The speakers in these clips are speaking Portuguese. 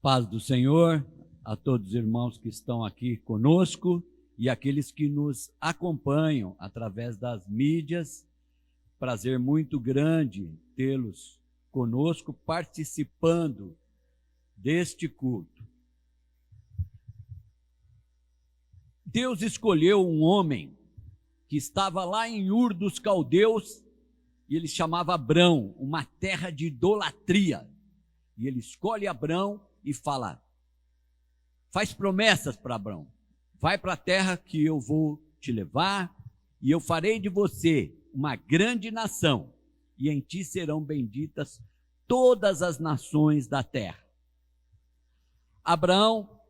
Paz do Senhor a todos os irmãos que estão aqui conosco e aqueles que nos acompanham através das mídias. Prazer muito grande tê-los conosco participando deste culto. Deus escolheu um homem que estava lá em Ur dos Caldeus e ele chamava Abrão, uma terra de idolatria. E ele escolhe Abrão e fala, faz promessas para Abrão, vai para a terra que eu vou te levar e eu farei de você uma grande nação e em ti serão benditas todas as nações da terra. Abraão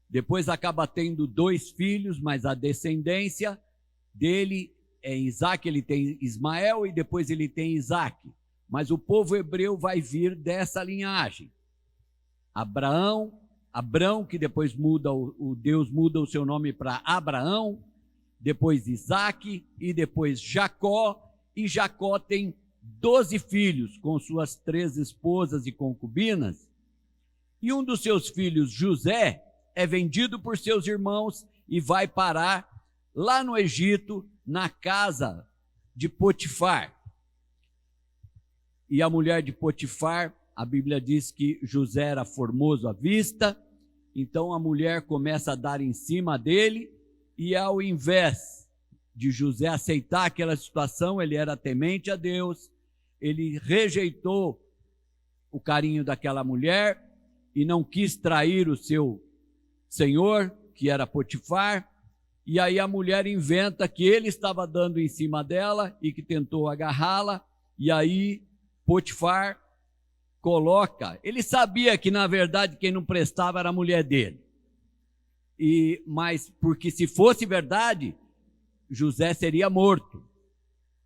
depois acaba tendo 2 filhos, mas a descendência dele é Isaac, ele tem Ismael e depois ele tem Isaac. Mas o povo hebreu vai vir dessa linhagem. Abrão, que depois Deus muda o seu nome para Abraão, depois Isaac e depois Jacó, e Jacó tem 12 filhos com suas 3 esposas e concubinas, e um dos seus filhos, José, é vendido por seus irmãos e vai parar lá no Egito, na casa de Potifar. E a mulher de Potifar, a Bíblia diz que José era formoso à vista, então a mulher começa a dar em cima dele, e ao invés de José aceitar aquela situação, ele era temente a Deus, ele rejeitou o carinho daquela mulher e não quis trair o seu senhor, que era Potifar, e aí a mulher inventa que ele estava dando em cima dela e que tentou agarrá-la, e aí Potifar coloca, ele sabia que na verdade quem não prestava era a mulher dele, mas porque se fosse verdade, José seria morto,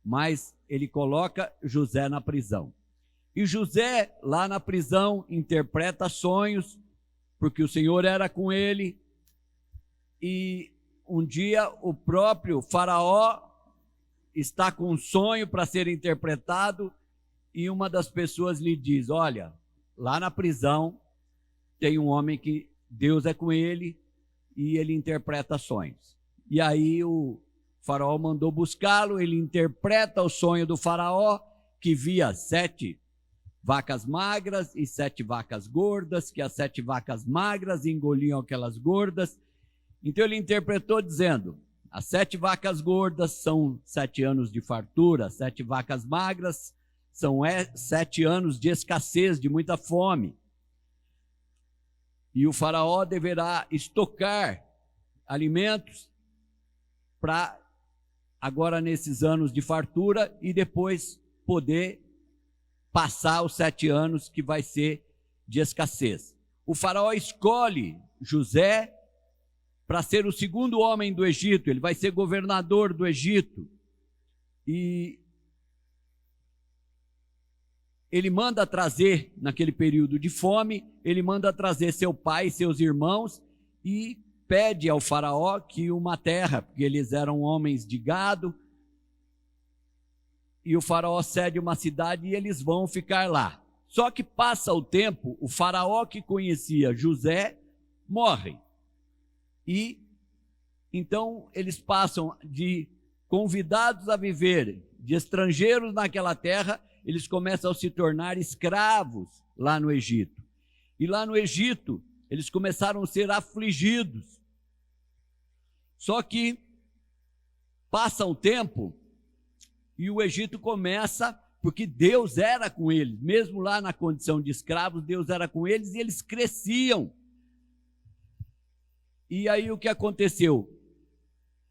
mas ele coloca José na prisão. E José, lá na prisão, interpreta sonhos, porque o Senhor era com ele, e um dia o próprio faraó está com um sonho para ser interpretado, e uma das pessoas lhe diz, olha, lá na prisão tem um homem que Deus é com ele, e ele interpreta sonhos. E aí o faraó mandou buscá-lo, ele interpreta o sonho do faraó, que via 7 vacas magras e 7 vacas gordas, que as 7 vacas magras engoliam aquelas gordas. Então ele interpretou dizendo, as 7 vacas gordas são 7 anos de fartura, 7 vacas magras são 7 anos de escassez, de muita fome. E o faraó deverá estocar alimentos para agora nesses anos de fartura e depois poder passar os 7 anos que vai ser de escassez. O faraó escolhe José para ser o 2º homem do Egito, ele vai ser governador do Egito. E ele manda trazer, naquele período de fome, ele manda trazer seu pai e seus irmãos e pede ao faraó que uma terra, porque eles eram homens de gado, e o faraó cede uma cidade e eles vão ficar lá. Só que passa o tempo, o faraó que conhecia José morre. E então eles passam de convidados a viver, de estrangeiros naquela terra, eles começam a se tornar escravos lá no Egito. E lá no Egito, eles começaram a ser afligidos. Só que passa o tempo e o Egito começa, porque Deus era com eles, mesmo lá na condição de escravos, Deus era com eles e eles cresciam. E aí o que aconteceu?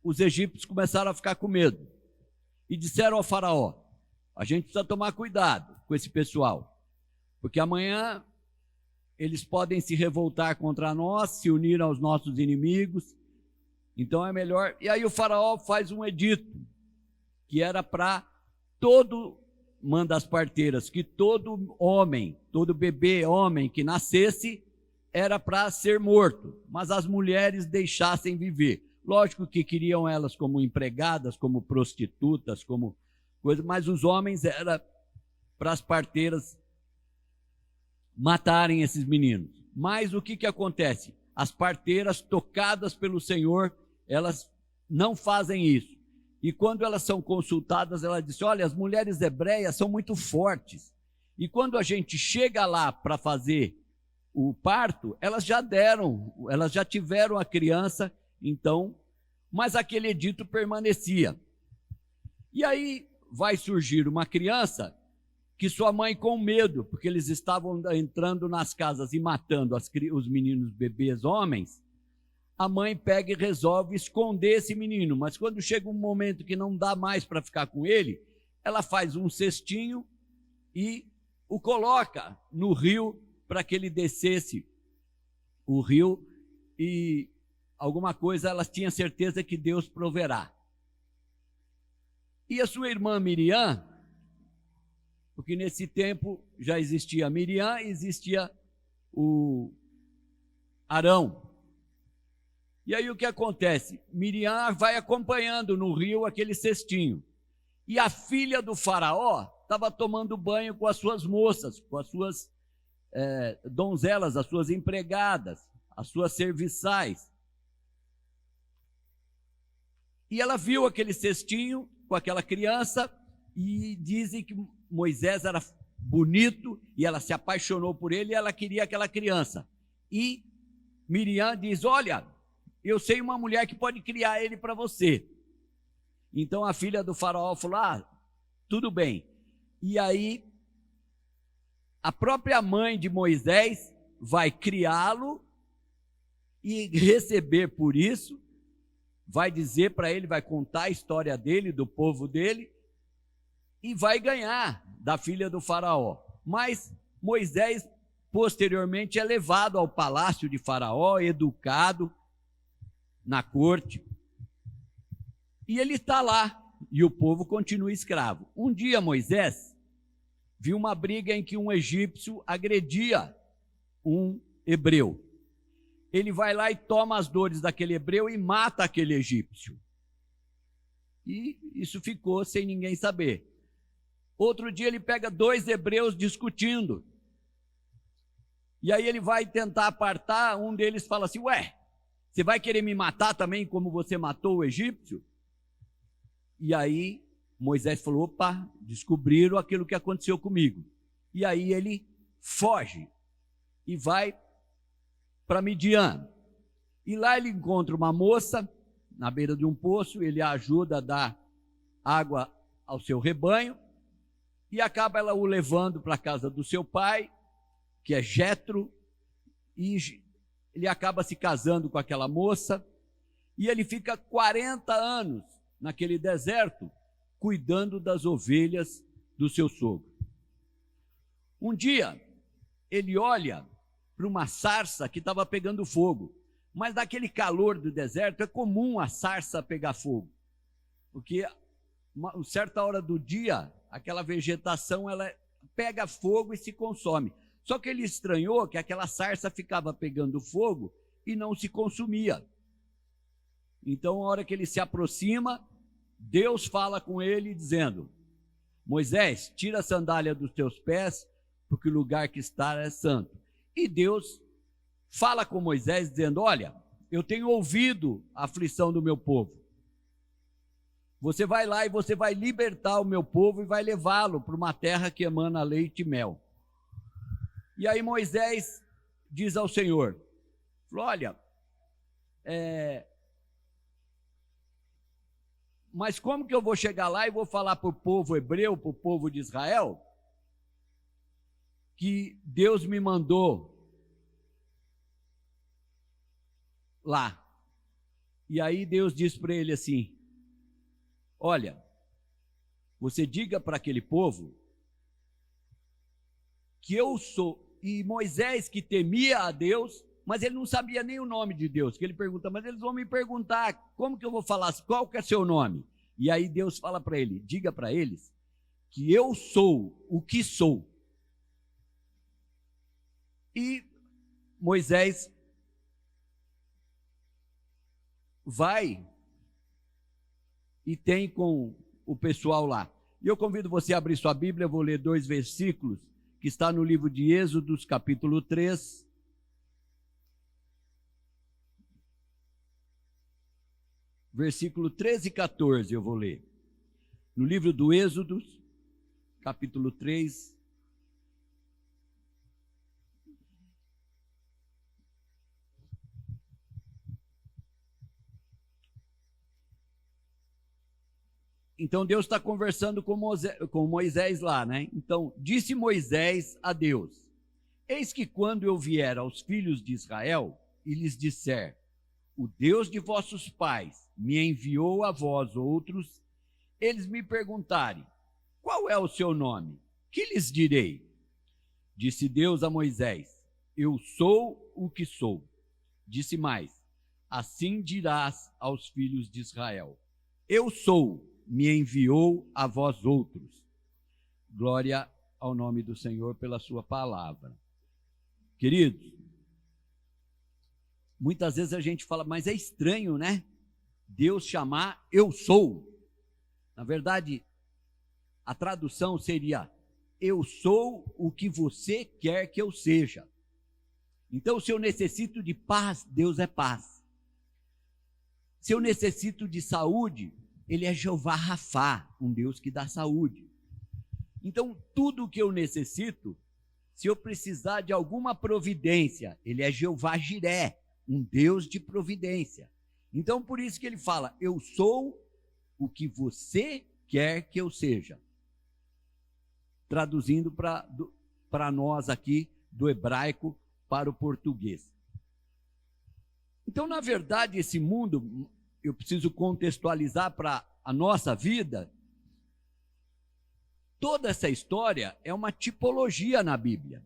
Os egípcios começaram a ficar com medo e disseram ao faraó, a gente precisa tomar cuidado com esse pessoal, porque amanhã eles podem se revoltar contra nós, se unir aos nossos inimigos, então é melhor. E aí o faraó faz um edito, que era para manda as parteiras, que todo homem, todo bebê homem que nascesse, era para ser morto, mas as mulheres deixassem viver. Lógico que queriam elas como empregadas, como prostitutas, como coisa, mas os homens era para as parteiras matarem esses meninos. Mas o que acontece? As parteiras tocadas pelo Senhor, elas não fazem isso. E quando elas são consultadas, ela diz: olha, as mulheres hebreias são muito fortes. E quando a gente chega lá para fazer o parto, elas já tiveram a criança, então, mas aquele edito permanecia. E aí vai surgir uma criança que sua mãe, com medo, porque eles estavam entrando nas casas e matando os meninos bebês homens, a mãe pega e resolve esconder esse menino. Mas quando chega um momento que não dá mais para ficar com ele, ela faz um cestinho e o coloca no rio para que ele descesse o rio, e alguma coisa ela tinha certeza que Deus proverá. E a sua irmã Miriam, porque nesse tempo já existia Miriam e existia o Arão. E aí o que acontece? Miriam vai acompanhando no rio aquele cestinho. E a filha do faraó estava tomando banho com as suas moças, com as suas donzelas, as suas empregadas, as suas serviçais. E ela viu aquele cestinho com aquela criança e dizem que Moisés era bonito e ela se apaixonou por ele e ela queria aquela criança. E Miriam diz: olha, eu sei uma mulher que pode criar ele para você. Então a filha do faraó falou: ah, tudo bem. E aí a própria mãe de Moisés vai criá-lo e receber por isso, vai dizer para ele, vai contar a história dele, do povo dele, e vai ganhar da filha do faraó. Mas Moisés posteriormente é levado ao palácio de Faraó, educado na corte, e ele está lá, e o povo continua escravo. Um dia Moisés viu uma briga em que um egípcio agredia um hebreu. Ele vai lá e toma as dores daquele hebreu e mata aquele egípcio. E isso ficou sem ninguém saber. Outro dia ele pega 2 hebreus discutindo. E aí ele vai tentar apartar, um deles fala assim: ué, você vai querer me matar também como você matou o egípcio? E aí Moisés falou: opa, descobriram aquilo que aconteceu comigo. E aí ele foge e vai para Midian. E lá ele encontra uma moça na beira de um poço, ele a ajuda a dar água ao seu rebanho, e acaba ela o levando para a casa do seu pai, que é Jetro, e ele acaba se casando com aquela moça, e ele fica 40 anos naquele deserto, cuidando das ovelhas do seu sogro. Um dia, ele olha para uma sarça que estava pegando fogo, mas naquele calor do deserto é comum a sarça pegar fogo, porque uma certa hora do dia, aquela vegetação ela pega fogo e se consome. Só que ele estranhou que aquela sarça ficava pegando fogo e não se consumia. Então, a hora que ele se aproxima, Deus fala com ele dizendo: Moisés, tira a sandália dos teus pés, porque o lugar que está é santo. E Deus fala com Moisés dizendo: olha, eu tenho ouvido a aflição do meu povo. Você vai lá e você vai libertar o meu povo e vai levá-lo para uma terra que emana leite e mel. E aí Moisés diz ao Senhor, olha, mas como que eu vou chegar lá e vou falar para o povo hebreu, para o povo de Israel, que Deus me mandou lá? E aí Deus diz para ele assim: olha, você diga para aquele povo que eu sou. E Moisés, que temia a Deus, mas ele não sabia nem o nome de Deus, que ele pergunta: mas eles vão me perguntar, como que eu vou falar, qual que é seu nome? E aí Deus fala para ele: diga para eles que eu sou o que sou. E Moisés vai e tem com o pessoal lá. E eu convido você a abrir sua Bíblia, eu vou ler 2 versículos, que está no livro de Êxodo, capítulo 3, versículo 13 e 14 eu vou ler. No livro do Êxodo, capítulo 3. Então Deus está conversando com Moisés lá, né? Então, disse Moisés a Deus: eis que quando eu vier aos filhos de Israel e lhes disser, o Deus de vossos pais me enviou a vós outros, eles me perguntarem, qual é o seu nome? Que lhes direi? Disse Deus a Moisés, eu sou o que sou. Disse mais, assim dirás aos filhos de Israel, eu sou, me enviou a vós outros. Glória ao nome do Senhor pela sua palavra. Queridos, muitas vezes a gente fala, mas é estranho, né? Deus chamar eu sou. Na verdade, a tradução seria, eu sou o que você quer que eu seja. Então, se eu necessito de paz, Deus é paz. Se eu necessito de saúde, Ele é Jeová Rafá, um Deus que dá saúde. Então, tudo o que eu necessito, se eu precisar de alguma providência, Ele é Jeová Jiré, um Deus de providência. Então, por isso que Ele fala, eu sou o que você quer que eu seja. Traduzindo para nós aqui, do hebraico para o português. Então, na verdade, esse mundo, eu preciso contextualizar para a nossa vida, toda essa história é uma tipologia na Bíblia.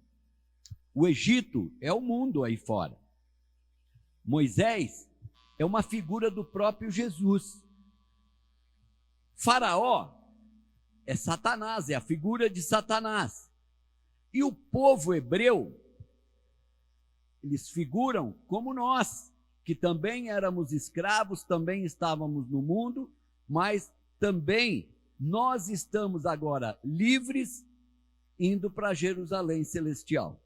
O Egito é o mundo aí fora. Moisés é uma figura do próprio Jesus. Faraó é Satanás, é a figura de Satanás. E o povo hebreu, eles figuram como nós, que também éramos escravos, também estávamos no mundo, mas também nós estamos agora livres, indo para Jerusalém celestial.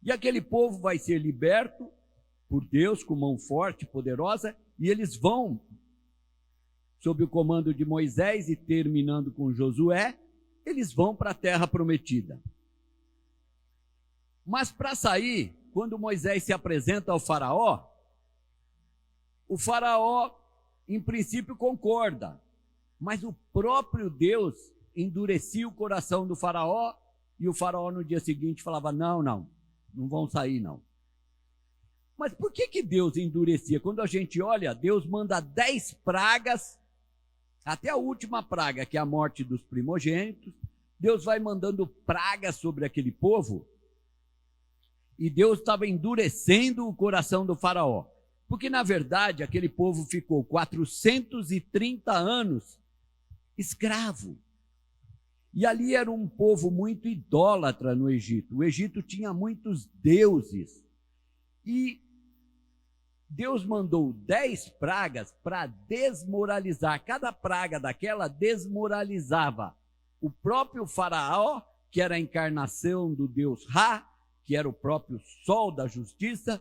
E aquele povo vai ser liberto por Deus com mão forte, poderosa, e eles vão, sob o comando de Moisés e terminando com Josué, eles vão para a terra prometida. Mas para sair, quando Moisés se apresenta ao faraó, o faraó, em princípio, concorda, mas o próprio Deus endurecia o coração do faraó, e o faraó no dia seguinte falava, não vão sair não. Mas por que Deus endurecia? Quando a gente olha, Deus manda 10 pragas, até a última praga, que é a morte dos primogênitos, Deus vai mandando pragas sobre aquele povo, e Deus estava endurecendo o coração do faraó. Porque, na verdade, aquele povo ficou 430 anos escravo. E ali era um povo muito idólatra no Egito. O Egito tinha muitos deuses. E Deus mandou 10 pragas para desmoralizar. Cada praga daquela desmoralizava o próprio faraó, que era a encarnação do Deus Ra, que era o próprio sol da justiça,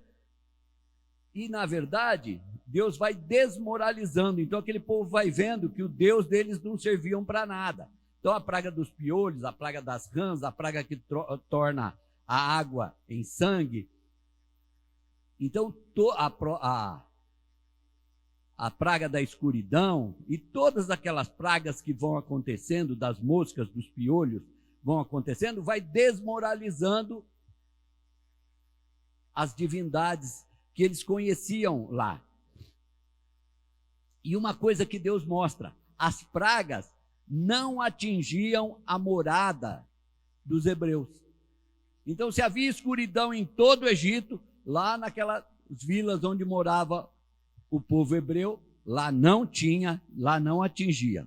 e, na verdade, Deus vai desmoralizando. Então, aquele povo vai vendo que o Deus deles não serviam para nada. Então, a praga dos piolhos, a praga das rãs, a praga que torna a água em sangue. Então, a praga da escuridão e todas aquelas pragas que vão acontecendo, das moscas, dos piolhos, vão acontecendo, vai desmoralizando as divindades que eles conheciam lá. E uma coisa que Deus mostra, as pragas não atingiam a morada dos hebreus. Então, se havia escuridão em todo o Egito, lá naquelas vilas onde morava o povo hebreu, lá não tinha, lá não atingia.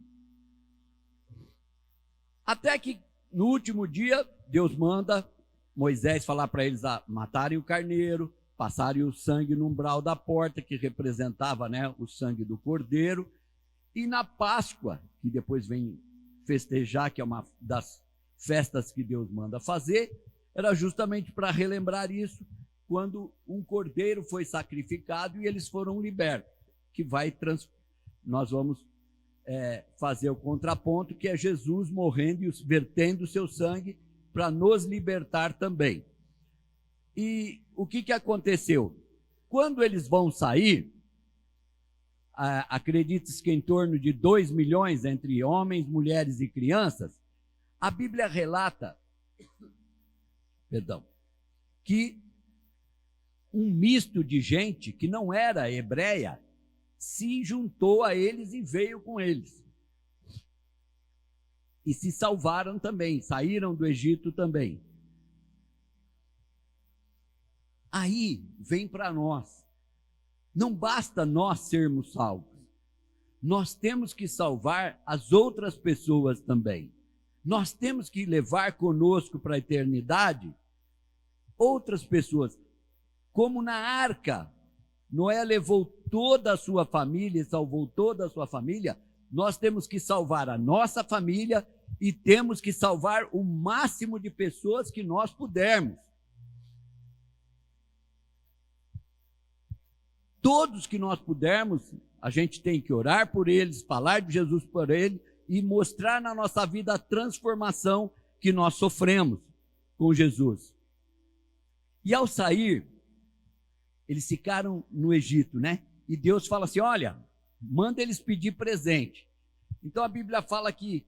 Até que no último dia, Deus manda Moisés falar para eles matarem o carneiro, passarem o sangue no umbral da porta, que representava, né, o sangue do cordeiro, e na Páscoa, que depois vem festejar, que é uma das festas que Deus manda fazer, era justamente para relembrar isso, quando um cordeiro foi sacrificado e eles foram libertos. que nós vamos fazer o contraponto, que é Jesus morrendo e vertendo o seu sangue para nos libertar também. E o que aconteceu? Quando eles vão sair, acredite-se que em torno de 2 milhões entre homens, mulheres e crianças, a Bíblia relata, que um misto de gente que não era hebreia se juntou a eles e veio com eles. E se salvaram também, saíram do Egito também. Aí vem para nós. Não basta nós sermos salvos. Nós temos que salvar as outras pessoas também. Nós temos que levar conosco para a eternidade outras pessoas. Como na arca, Noé levou toda a sua família e salvou toda a sua família, nós temos que salvar a nossa família e temos que salvar o máximo de pessoas que nós pudermos. Todos que nós pudermos, a gente tem que orar por eles, falar de Jesus por eles e mostrar na nossa vida a transformação que nós sofremos com Jesus. E ao sair, eles ficaram no Egito, né? E Deus fala assim, olha, manda eles pedir presente. Então a Bíblia fala que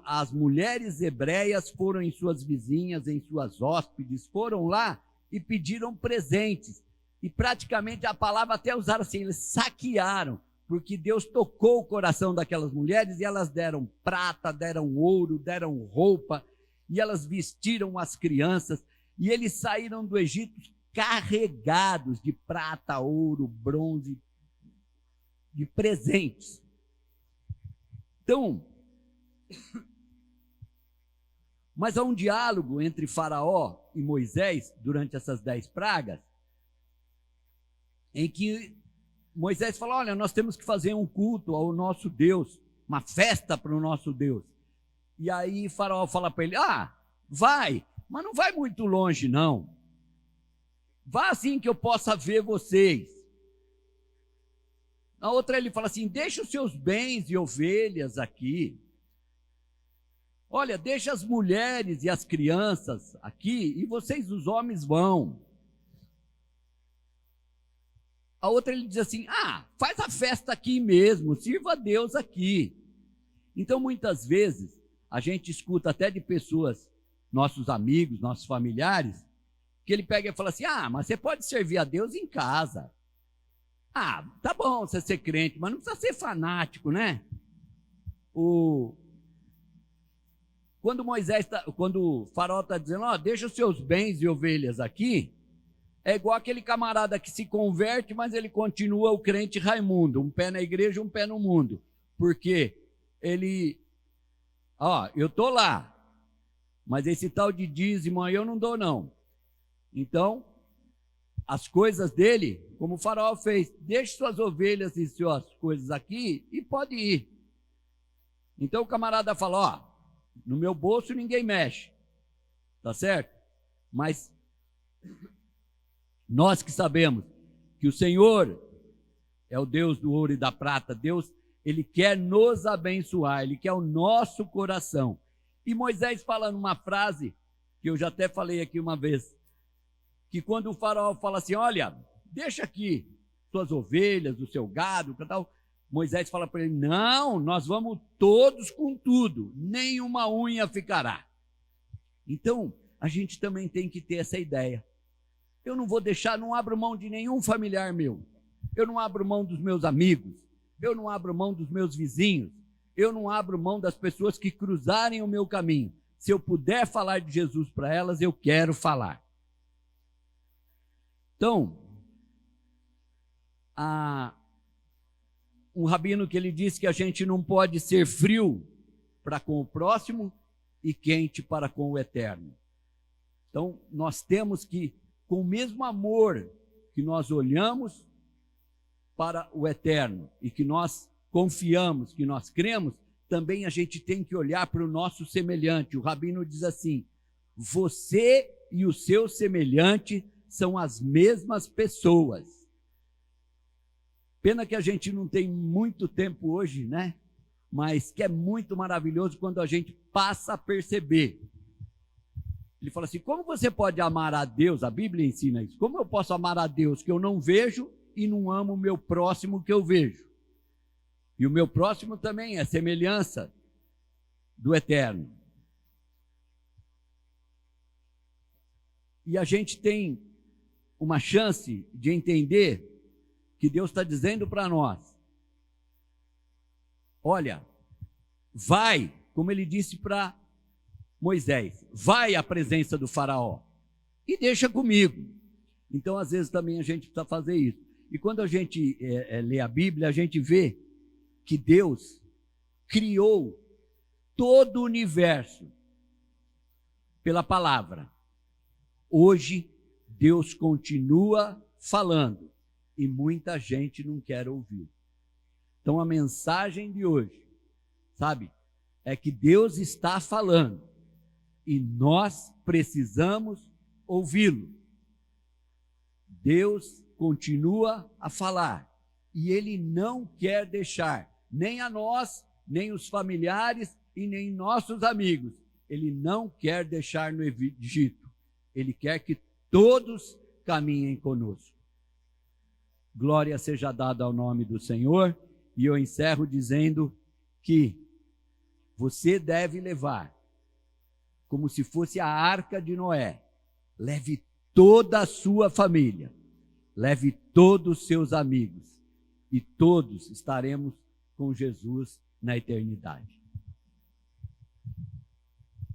as mulheres hebreias foram em suas vizinhas, em suas hóspedes, foram lá e pediram presentes. E praticamente a palavra até usaram assim, eles saquearam, porque Deus tocou o coração daquelas mulheres e elas deram prata, deram ouro, deram roupa, e elas vestiram as crianças, e eles saíram do Egito carregados de prata, ouro, bronze, de presentes. Então, mas há um diálogo entre Faraó e Moisés durante essas 10 pragas, em que Moisés fala, olha, nós temos que fazer um culto ao nosso Deus, uma festa para o nosso Deus. E aí Faraó fala para ele, vai, mas não vai muito longe não. Vá assim que eu possa ver vocês. Na outra ele fala assim, deixa os seus bens e ovelhas aqui. Olha, deixa as mulheres e as crianças aqui e vocês, os homens, vão. A outra ele diz assim, faz a festa aqui mesmo, sirva a Deus aqui. Então muitas vezes a gente escuta até de pessoas, nossos amigos, nossos familiares, que ele pega e fala assim, mas você pode servir a Deus em casa. Tá bom você ser crente, mas não precisa ser fanático, né? Quando o Faraó está dizendo, deixa os seus bens e ovelhas aqui, é igual aquele camarada que se converte, mas ele continua o crente Raimundo, um pé na igreja, um pé no mundo. Porque ele, eu estou lá, mas esse tal de dízimo aí eu não dou não. Então, as coisas dele, como o Faraó fez, deixe suas ovelhas e suas coisas aqui e pode ir. Então o camarada fala, no meu bolso ninguém mexe, tá certo? Mas nós que sabemos que o Senhor é o Deus do ouro e da prata, Deus, Ele quer nos abençoar, Ele quer o nosso coração. E Moisés fala numa frase, que eu já até falei aqui uma vez, que quando o Faraó fala assim, olha, deixa aqui suas ovelhas, o seu gado, tal, Moisés fala para ele, não, nós vamos todos com tudo, nenhuma unha ficará. Então, a gente também tem que ter essa ideia. Eu não vou deixar, não abro mão de nenhum familiar meu. Eu não abro mão dos meus amigos. Eu não abro mão dos meus vizinhos. Eu não abro mão das pessoas que cruzarem o meu caminho. Se eu puder falar de Jesus para elas, eu quero falar. Então, um rabino que ele disse que a gente não pode ser frio para com o próximo e quente para com o eterno. Então, nós temos que, com o mesmo amor que nós olhamos para o eterno e que nós confiamos, que nós cremos, também a gente tem que olhar para o nosso semelhante. O rabino diz assim, você e o seu semelhante são as mesmas pessoas. Pena que a gente não tem muito tempo hoje, né? Mas que é muito maravilhoso quando a gente passa a perceber. Ele fala assim: como você pode amar a Deus? A Bíblia ensina isso. Como eu posso amar a Deus que eu não vejo e não amo o meu próximo que eu vejo? E o meu próximo também é semelhança do Eterno. E a gente tem uma chance de entender que Deus está dizendo para nós: olha, vai, como ele disse para Moisés, vai à presença do faraó e deixa comigo. Então, às vezes, também a gente precisa fazer isso. E quando a gente lê a Bíblia, a gente vê que Deus criou todo o universo pela palavra. Hoje, Deus continua falando e muita gente não quer ouvir. Então, a mensagem de hoje, sabe, é que Deus está falando e nós precisamos ouvi-lo. Deus continua a falar e Ele não quer deixar nem a nós, nem os familiares e nem nossos amigos. Ele não quer deixar no Egito. Ele quer que todos caminhem conosco. Glória seja dada ao nome do Senhor. E eu encerro dizendo que você deve levar, como se fosse a arca de Noé, leve toda a sua família, leve todos os seus amigos, e todos estaremos com Jesus na eternidade.